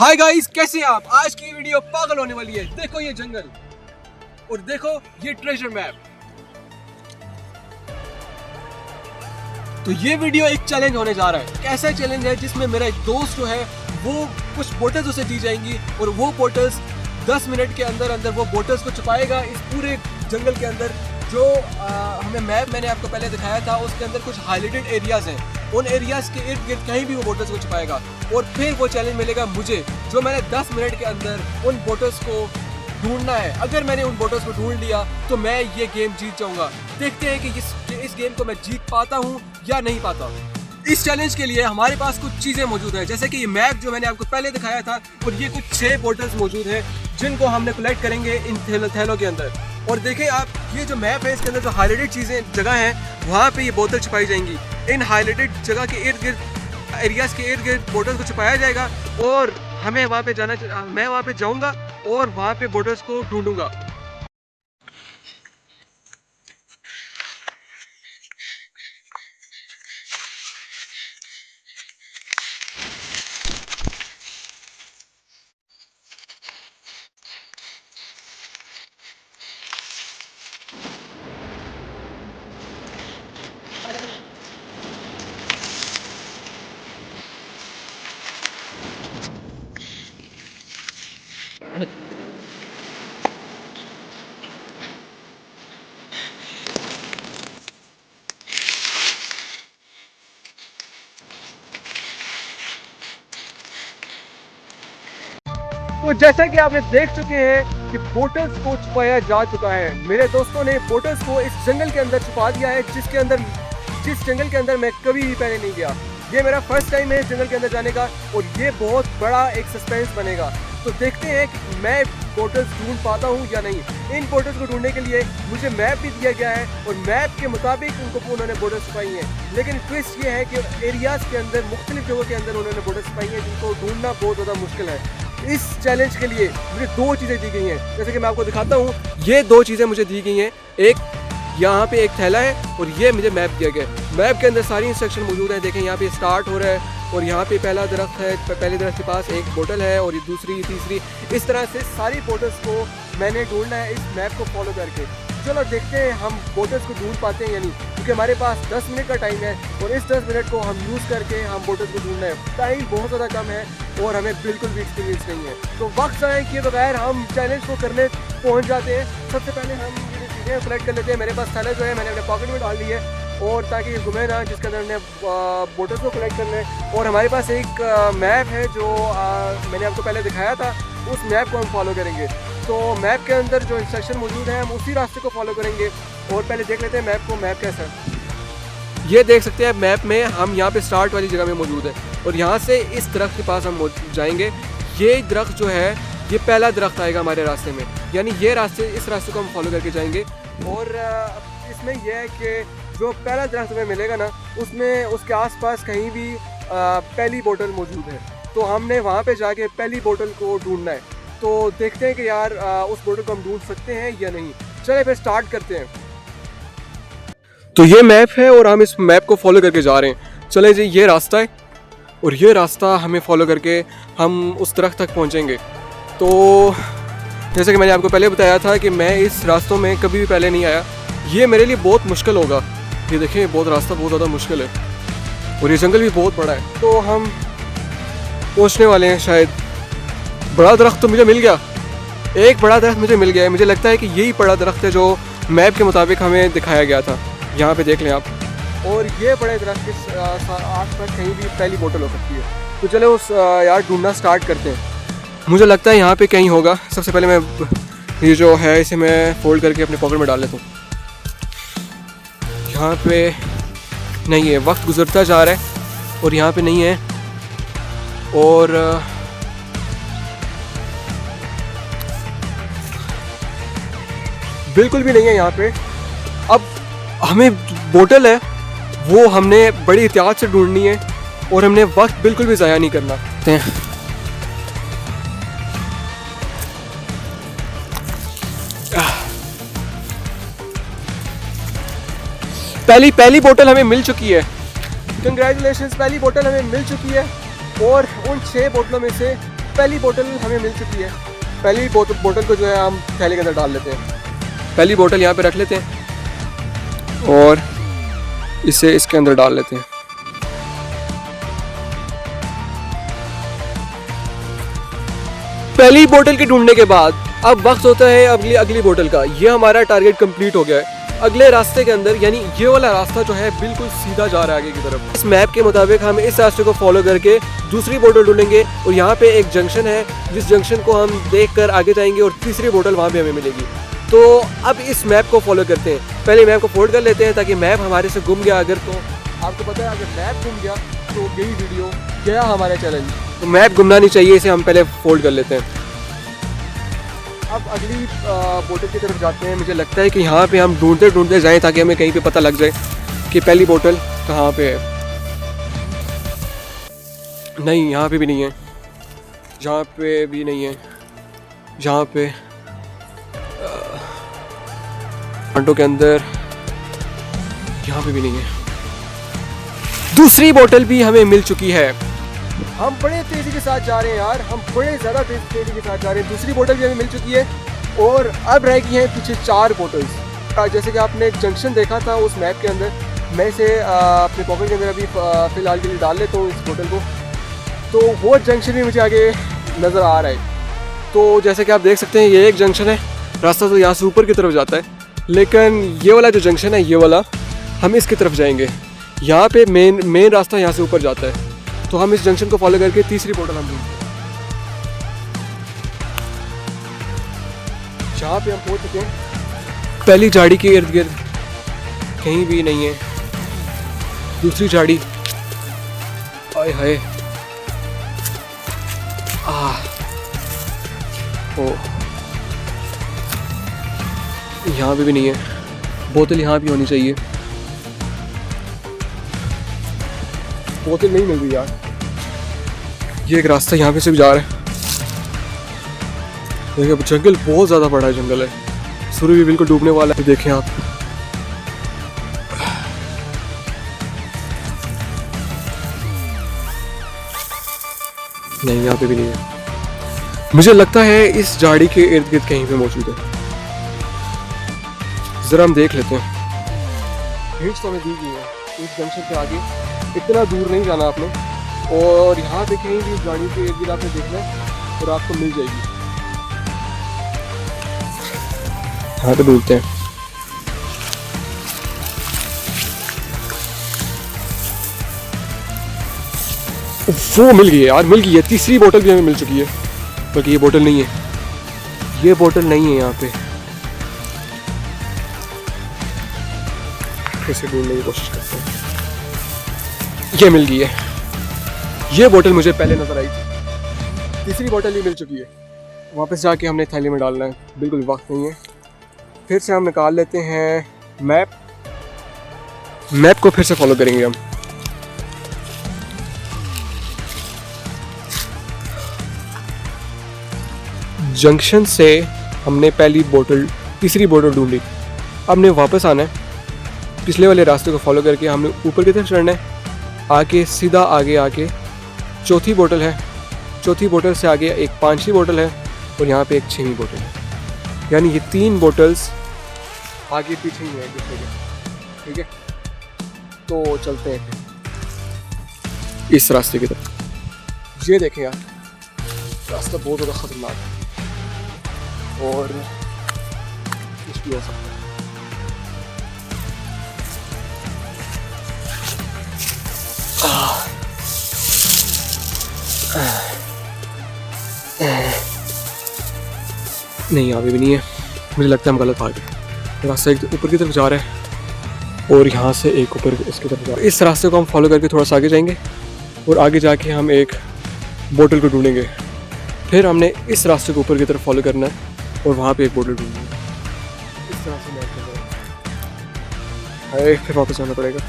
Hi guys, कैसे हैं आप। आज की वीडियो पागल होने वाली है। देखो ये जंगल और देखो ये ट्रेजर मैप। तो ये वीडियो एक चैलेंज होने जा रहा है। कैसा चैलेंज है जिसमें मेरा एक दोस्त जो है वो कुछ बोटल्स उसे दी जाएंगी और वो बोटल्स 10 मिनट के अंदर अंदर वो बोटल्स को छुपाएगा इस पूरे जंगल के अंदर। जो हमें मैप मैंने आपको पहले दिखाया था उसके अंदर कुछ हाईलाइटेड एरियाज हैं, उन एरियाज के इर्द गिर्द कहीं भी वो बोटल्स को छुपाएगा और फिर वो चैलेंज मिलेगा मुझे, जो मैंने 10 मिनट के अंदर उन बोटल्स को ढूंढना है। अगर मैंने उन बोटल्स को ढूंढ लिया तो मैं ये गेम जीत जाऊंगा। देखते हैं कि इस गेम को मैं जीत पाता हूँ या नहीं पाता। इस चैलेंज के लिए हमारे पास कुछ चीज़ें मौजूद हैं, जैसे कि ये मैप जो मैंने आपको पहले दिखाया था और ये कुछ 6 बोटल्स मौजूद हैं जिनको हमने कलेक्ट करेंगे इन थैलों के अंदर। और देखें आप, ये जो मैप है इसके अंदर जो हाईलाइटेड चीज़ें जगह हैं वहाँ पे ये बोतल छुपाई जाएंगी। इन हाईलाइटेड जगह के इर्द गिर्द एरियाज के इर्द गिर्द बोटल्स को छुपाया जाएगा और हमें वहाँ पे मैं वहाँ पे जाऊँगा और वहाँ पे बोटल्स को ढूंढूंगा। तो जैसा कि आपने देख चुके हैं कि बोटल्स को छुपाया जा चुका है। मेरे दोस्तों ने बोटल्स को इस जंगल के अंदर छुपा दिया है जिस जंगल के अंदर मैं कभी भी पहले नहीं गया। ये मेरा फर्स्ट टाइम है जंगल के अंदर जाने का और ये बहुत बड़ा एक सस्पेंस बनेगा। तो देखते हैं कि मैं बोटल्स ढूंढ पाता हूँ या नहीं। इन बोटल्स को ढूंढने के लिए मुझे मैप भी दिया गया है और मैप के मुताबिक उन्होंने बोटल्स छुपाई हैं। लेकिन ट्विस्ट ये है कि एरियाज के अंदर मुख्तलिफ जगहों के अंदर उन्होंने बोटल्स छुपाई हैं जिनको ढूंढना बहुत ज़्यादा मुश्किल है। इस चैलेंज के लिए मुझे 2 चीज़ें दी गई हैं, जैसे कि मैं आपको दिखाता हूँ। ये 2 चीज़ें मुझे दी गई हैं, एक यहाँ पे एक थैला है और ये मुझे मैप दिया गया है। मैप के अंदर सारी इंस्ट्रक्शन मौजूद हैं। देखें यहाँ पे स्टार्ट हो रहा है और यहाँ पे पहला दरख्त है, पहले दरख्त के पास एक बोतल है और ये दूसरी तीसरी, इस तरह से सारी बोटल्स को मैंने ढूंढना है इस मैप को फॉलो करके। चलो देखते हैं हम बोटल्स को ढूंढ पाते हैं या नहीं, क्योंकि हमारे पास 10 मिनट का टाइम है और इस 10 मिनट को हम यूज़ करके हम बोटल्स को ढूंढना है। टाइम बहुत ज़्यादा कम है और हमें बिल्कुल भी एक्सपीरियंस नहीं है। तो वक्त ज़ाया किए बगैर हम चैलेंज को करने पहुंच जाते हैं। सबसे पहले हम ये चीज़ें कलेक्ट कर लेते हैं। मेरे पास थैला जो है मैंने अपने पॉकेट में डाल ली है और ताकि ये घूमे ना, जिसके अंदर हमने बोटल्स को कलेक्ट करना है। और हमारे पास एक मैप है जो मैंने आपको पहले दिखाया था, उस मैप को हम फॉलो करेंगे। तो मैप के अंदर जो इंस्ट्रक्शन मौजूद है हम उसी रास्ते को फॉलो करेंगे। और पहले देख लेते हैं मैप को। मैप कैसा है ये देख सकते हैं। मैप में हम यहाँ पे स्टार्ट वाली जगह में मौजूद है और यहाँ से इस दरख्त के पास हम जाएंगे। ये दरख्त जो है ये पहला दरख्त आएगा हमारे रास्ते में, यानी ये इस रास्ते को हम फॉलो करके जाएंगे। और इसमें यह है कि जो पहला दरख्त हमें मिलेगा ना, उसमें उसके आसपास कहीं भी पहली बोतल मौजूद है, तो हमने वहाँ पे जाके पहली बोतल को ढूंढना है। तो देखते हैं कि यार उस बोतल को हम ढूंढ सकते हैं या नहीं। चलिए फिर स्टार्ट करते हैं। तो ये मैप है और हम इस मैप को फॉलो करके जा रहे हैं। चले जी, ये रास्ता है और ये रास्ता हमें फॉलो करके हम उस दरख्त तक पहुँचेंगे। तो जैसे कि मैंने आपको पहले बताया था कि मैं इस रास्तों में कभी भी पहले नहीं आया, ये मेरे लिए बहुत मुश्किल होगा। ये देखें, रास्ता बहुत ज़्यादा मुश्किल है और ये जंगल भी बहुत बड़ा है। तो हम पहुंचने वाले हैं शायद। बड़ा दरख्त तो मुझे मिल गया, एक बड़ा दरख्त मुझे मिल गया है। मुझे लगता है कि यही बड़ा दरख्त है जो मैप के मुताबिक हमें दिखाया गया था। यहाँ पे देख लें आप। और ये बड़े दरख्त के आस-पास कहीं भी पहली बोतल हो सकती है। तो चलो उस यार ढूंढना स्टार्ट करते हैं। मुझे लगता है यहाँ पे कहीं होगा। सबसे पहले मैं ये जो है इसे मैं फोल्ड करके अपने पॉकेट में डाल लेता हूँ। यहाँ पे नहीं है, वक्त गुजरता जा रहा है और यहाँ पे नहीं है। और बिल्कुल भी नहीं है यहाँ पे। अब हमें बोतल है वो हमने बड़ी एहतियात से ढूंढनी है और हमने वक्त बिल्कुल भी ज़ाया नहीं करना। पहली बोतल हमें मिल चुकी है। कंग्रेचुलेशंस, पहली बोतल हमें मिल चुकी है। और उन 6 बोतलों में से पहली बोतल हमें मिल चुकी है। पहली बोतल को जो है हम थैले के अंदर डाल लेते हैं। पहली बोतल यहाँ पे रख लेते हैं और इसे इसके अंदर डाल लेते हैं। पहली बोतल के ढूंढने के बाद अब वक्त होता है अगली बोतल का। ये हमारा टारगेट कंप्लीट हो गया है। अगले रास्ते के अंदर यानी ये वाला रास्ता जो है बिल्कुल सीधा जा रहा है आगे की तरफ। इस मैप के मुताबिक हम इस रास्ते को फॉलो करके दूसरी बोतल ढूंढेंगे और यहाँ पे एक जंक्शन है जिस जंक्शन को हम देख कर आगे जाएंगे और तीसरी बोतल वहाँ पे हमें मिलेगी। तो अब इस मैप को फॉलो करते हैं। पहले मैप को फोल्ड कर लेते हैं ताकि मैप हमारे से गुम गया अगर तो आपको पता है अगर मैप गुम गया तो गई वीडियो गया हमारा चैलेंज। तो मैप गुमना नहीं चाहिए, इसे हम पहले फोल्ड कर लेते हैं। अब अगली बोतल की तरफ जाते हैं। मुझे लगता है कि यहाँ पे हम ढूंढते ढूंढते जाएं ताकि हमें कहीं पे पता लग जाए कि पहली बोतल कहाँ पे है। नहीं, यहाँ पे भी नहीं है, यहाँ पे भी नहीं है, यहाँ पे घंटों के अंदर यहाँ पे भी नहीं है। दूसरी बोतल भी हमें मिल चुकी है। हम बड़े तेज़ी के साथ जा रहे हैं यार, हम बड़े ज़्यादा तेज़ी के साथ जा रहे हैं। दूसरी बोतल भी हमें मिल चुकी है और अब रह गई हैं पीछे 4 बोतल्स। जैसे कि आपने जंक्शन देखा था उस मैप के अंदर, मैं इसे अपने पॉकेट के अंदर अभी फ़िलहाल के लिए डाल लेता हूँ इस बोतल को। तो वो जंक्शन भी मुझे आगे नज़र आ रहा है। तो जैसे कि आप देख सकते हैं ये एक जंक्शन है, रास्ता तो यहाँ से ऊपर की तरफ जाता है, लेकिन ये वाला जो जंक्शन है ये वाला हम इसकी तरफ जाएंगे। यहाँ पे मेन रास्ता यहाँ से ऊपर जाता है। तो हम इस जंक्शन को फॉलो करके तीसरी बोतल हम ढूंढते हैं। जहाँ पे हम पहुँच चुके हैं पहली झाड़ी के इर्द गिर्द कहीं भी नहीं है। दूसरी झाड़ी, आए हाय, यहाँ पे भी नहीं है। बोतल यहाँ भी होनी चाहिए, बोतल नहीं मिल रही यार। ये एक रास्ता यहाँ पे से भी जा रहा है। देखिए जंगल बहुत ज़्यादा बड़ा है, जंगल है, सूर्य भी बिल्कुल डूबने वाला है। देखें आप, नहीं यहाँ पे भी नहीं है। मुझे लगता है इस झाड़ी के इर्द गिर्द कहीं पे मौजूद है। ज़रा हम देख लेते हैं। हिंट्स तो हमें दी गई है, इस जंक्शन के आगे इतना दूर नहीं जाना आपने, और यहाँ पे कहीं भी गाड़ी के इर्द गिर्द आपने देखना है और आपको मिल जाएगी। यहाँ पे ढूंढते हैं। वो मिल गई है यार, मिल गई है। तीसरी बोतल भी हमें मिल चुकी है, बल्कि ये बोतल नहीं है, ये बोतल नहीं है यहाँ पे। इसे ढूंढने की कोशिश करते हैं। ये मिल गई है, ये बोतल मुझे पहले नजर आई थी। तीसरी बोतल भी मिल चुकी है। वापस जाके हमने थैली में डालना है, बिल्कुल वक्त नहीं है। फिर से हम निकाल लेते हैं मैप को फिर से फॉलो करेंगे हम। जंक्शन से हमने तीसरी बोतल ढूंढी। हमने वापस आना है, पिछले वाले रास्ते को फॉलो करके हमने ऊपर की तरफ चढ़ना है। आके सीधा आगे आके चौथी बोतल है, चौथी बोतल से आगे एक 5वीं बोतल है और यहाँ पे एक 6वीं बोतल है। यानी ये 3 बोतल्स आगे पीछे ही है एक दूसरे के। ठीक है, तो चलते हैं फिर इस रास्ते की तरफ। ये देखें यार, रास्ता बहुत ज़्यादा ख़तरनाक है और कुछ भी हो सकता है। नहीं, यहाँ पे भी नहीं है। मुझे लगता है हम गलत भाग गए। रास्ता एक ऊपर की तरफ जा रहा है और यहाँ से एक ऊपर इसकी तरफ जा रहा है। इस रास्ते को हम फॉलो करके थोड़ा सा आगे जाएंगे और आगे जाके हम एक बोतल को ढूंढेंगे। फिर हमने इस रास्ते को ऊपर की तरफ फॉलो करना है और वहाँ पे एक बोतल ढूंढेंगे। इस तरह से फिर वापस जाना पड़ेगा।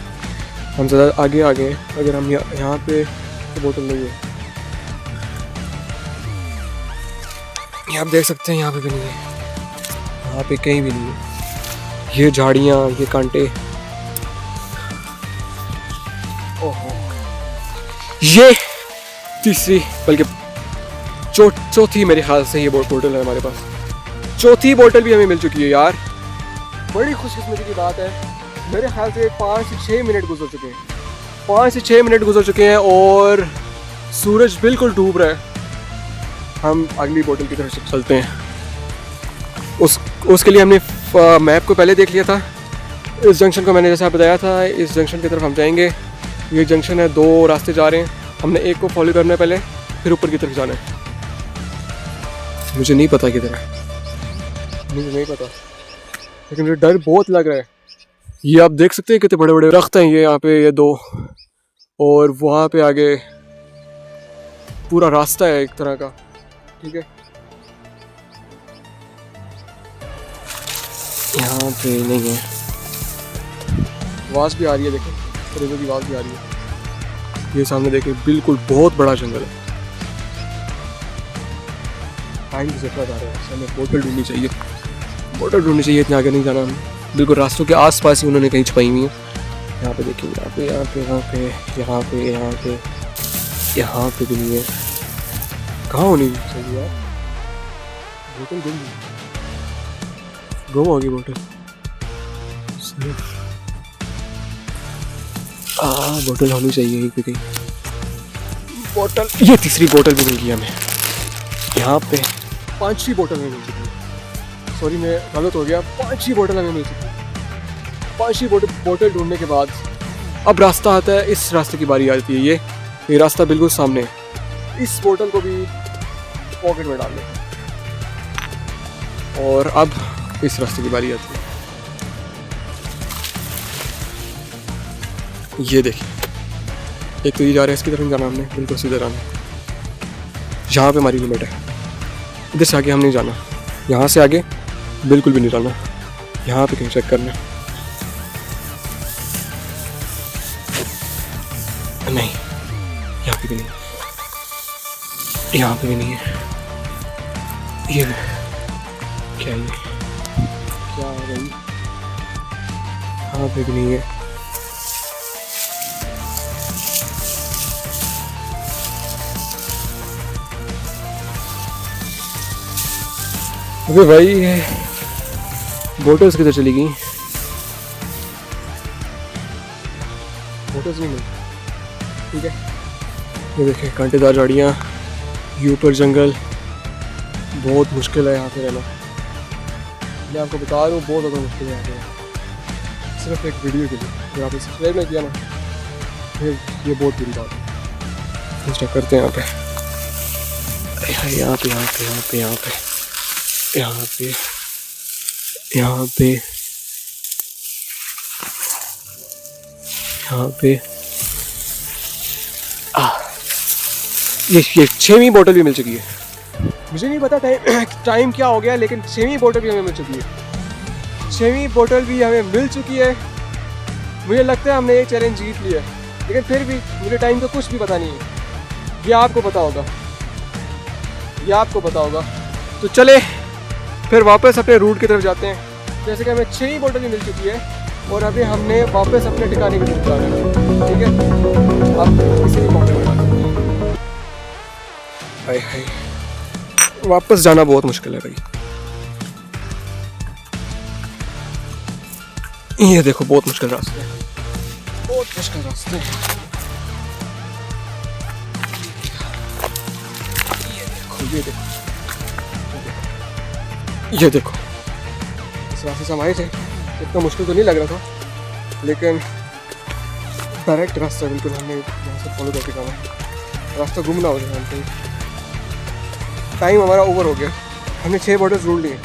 हम ज़्यादा आगे आ गए। अगर हम यहाँ पे तो बोतल नहीं है। ये आप देख सकते हैं, यहाँ पे भी नहीं है, यहाँ पे कहीं भी नहीं है। ये झाड़ियाँ, ये कांटे, ओहो, ये तीसरी, बल्कि चौथी मेरे ख्याल से ये बोतल है हमारे पास। चौथी बोतल भी हमें मिल चुकी है यार, बड़ी खुशकिस्मती की बात है। मेरे ख्याल से 5 से 6 मिनट गुजर चुके हैं, 5 से 6 मिनट गुजर चुके हैं और सूरज बिल्कुल डूब रहा है। हम अगली बोतल की तरफ चलते हैं। उसके लिए हमने मैप को पहले देख लिया था। इस जंक्शन को मैंने जैसा बताया था, इस जंक्शन की तरफ हम जाएंगे। ये जंक्शन है, 2 रास्ते जा रहे हैं, हमने एक को फॉलो करना है पहले, फिर ऊपर की तरफ जाना है। मुझे नहीं पता किधर है, मुझे नहीं पता, लेकिन मुझे डर बहुत लग रहा है। ये आप देख सकते हैं कितने बड़े बड़े दरख्त हैं ये यहाँ पे, ये 2, और वहाँ पे आगे पूरा रास्ता है एक तरह का, ठीक है। यहाँ पे नहीं है, आवाज़ भी आ रही है, देखो परिंदों की आवाज़ भी आ रही है। ये सामने देखिए बिल्कुल बहुत बड़ा जंगल है। टाइम की जरूरत आ रहा है, हमें बोतल ढूंढनी चाहिए, बोतल ढूंढनी चाहिए। इतने आगे नहीं जाना हमें, बिल्कुल रास्तों के आसपास ही उन्होंने कहीं छुपाई हुई है। यहाँ पे देखिए, यहाँ पे यहाँ पे यहाँ पे यहाँ पे यहाँ पे यहाँ पे भी नहीं है। कहाँ होनी चाहिए यार बोतल? गुम होगी बोतल। बोतल होनी चाहिए यहीं पे कहीं। बोतल, ये तीसरी बोतल भी मिल गई हमें। यहाँ पे 5 बोतल हमें मिल चुकी है। सॉरी मैं गलत हो गया, 5 बोतल हमें मिल चुकी है। 5 बोतल ढूंढने के बाद अब रास्ता आता है, इस रास्ते की बारी आती है। ये रास्ता बिल्कुल सामने है। इस बोतल को भी पॉकेट में डाल लें और अब इस रास्ते की बारी आती है। ये देखिए, एक तो ये जा रहा है, इसकी तरफ जाना हमने, बिल्कुल सीधे जाना। यहाँ पे हमारी लिमिट है, इधर से आगे हम नहीं जाना, यहाँ से आगे बिल्कुल भी नहीं जाना। यहाँ पे कहीं चेक करना, नहीं यहाँ पे भी नहीं, यहाँ पे भी नहीं है। ये क्या, ये क्या आ गई? यहाँ पे भी नहीं है। अबे भाई ये बोटल्स किधर चली गई? बोटल्स नहीं मिली, ठीक है। ये देखें कांटेदार झाड़ियाँ, ये ऊपर जंगल, बहुत मुश्किल है यहाँ पे रहना। मैं आपको बता रहा हूँ, बहुत ज़्यादा मुश्किल है यहाँ पे रहना, सिर्फ एक वीडियो के लिए। अगर आपने सब्सक्राइब नहीं किया ना, फिर ये बहुत बुरी बात है। चेक करते हैं यहाँ पे, यहाँ पे यहाँ पे यहाँ पे यहाँ पे यहाँ पे यहाँ पे यहाँ पे ये 6वीं बोतल भी मिल चुकी है। मुझे नहीं पता टाइम क्या हो गया, लेकिन 6वीं बोतल भी हमें मिल चुकी है। 6वीं बोतल भी हमें मिल चुकी है। मुझे लगता है हमने ये चैलेंज जीत लिया है, लेकिन फिर भी मुझे टाइम का कुछ भी पता नहीं है। ये आपको पता होगा, ये आपको पता होगा। तो चले फिर वापस अपने रूट की तरफ जाते हैं। जैसे कि हमें 6वीं बोतल भी मिल चुकी है और अभी हमने वापस अपने ठिकाने की तरफ जाना है, ठीक है। अब किसी भी मौके पर हाय हाय, वापस जाना बहुत मुश्किल है भाई। ये देखो बहुत मुश्किल रास्ते हैं, बहुत मुश्किल रास्ते हैं। ये देखो ये देखो ये देखो, इस रास्ते से हम आए थे। इतना मुश्किल तो नहीं लग रहा था, लेकिन डायरेक्ट रास्ता बिल्कुल हमने यहाँ से फॉलो करके जाना। रास्ता गुम ना हो जाए हमको। टाइम हमारा ओवर हो गया, हमने 6 बोतल ढूंढ लिए।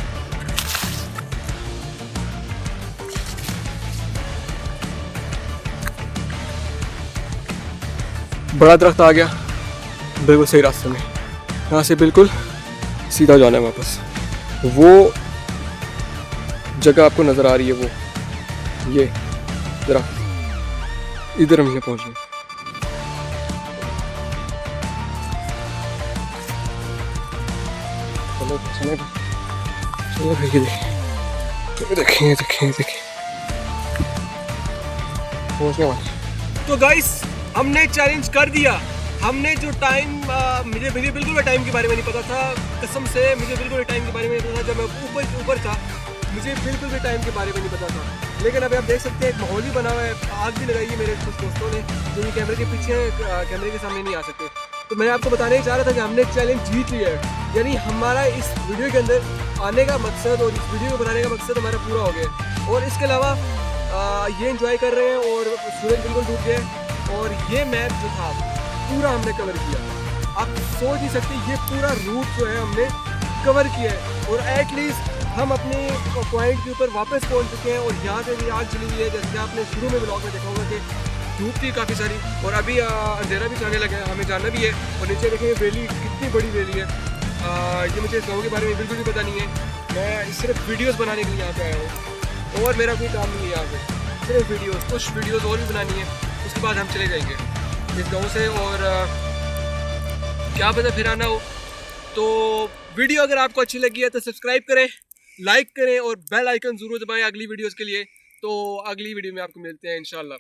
बड़ा दरख्त आ गया बिल्कुल सही रास्ते में, यहाँ से बिल्कुल सीधा जाना है वापस। वो जगह आपको नज़र आ रही है, वो ये दरख्त, इधर हमने पहुँचना। चलो चलो चलो भाई, ये देखें देखें देखें पहुँचने वाले। तो गाइस हमने चैलेंज कर दिया, हमने जो टाइम मुझे बिल्कुल टाइम के बारे में नहीं पता था, कसम से मुझे बिल्कुल टाइम के बारे में नहीं पता था। जब मैं ऊपर था मुझे बिल्कुल भी टाइम के बारे में नहीं पता था। लेकिन अभी आप देख सकते हैं एक माहौल ही बना हुआ है। आग भी लगाई है मेरे कुछ दोस्तों ने जो कि कैमरे के पीछे कैमरे के सामने नहीं आ सकते। तो मैं आपको बताने चाह रहा था कि हमने चैलेंज जीत लिया है, यानी हमारा इस वीडियो के अंदर आने का मकसद और इस वीडियो को बनाने का मकसद हमारा पूरा हो गया। और इसके अलावा ये एंजॉय कर रहे हैं और सूरज बिल्कुल डूब गया और ये मैप जो था पूरा हमने कवर किया। आप सोच ही सकते ये पूरा रूट जो है हमने कवर किया है और एटलीस्ट हम अपने पॉइंट के ऊपर वापस पहुंच चुके हैं। और यहाँ पे भी आग चली हुई है, जैसे कि आपने शुरू में ब्लॉग में देखा होगा कि धूप थी काफ़ी सारी और अभी अंधेरा भी जाने लगा है, हमें जाना भी है। और नीचे देखें वैली कितनी बड़ी वैली है। ये मुझे इस गाँव के बारे में बिल्कुल भी पता नहीं है। मैं सिर्फ वीडियोज़ बनाने के लिए यहाँ पे आया हूँ और मेरा कोई काम नहीं है यहाँ पे, सिर्फ वीडियोज़, कुछ वीडियोज़ और भी बनानी है। उसके बाद हम चले जाएंगे इस गाँव से और क्या पता फिर आना हो। तो वीडियो अगर आपको अच्छी लगी है तो सब्सक्राइब करें, लाइक करें और बेल आइकन ज़रूर दबाएं अगली वीडियोस के लिए। तो अगली वीडियो में आपको मिलते हैं इंशाल्लाह।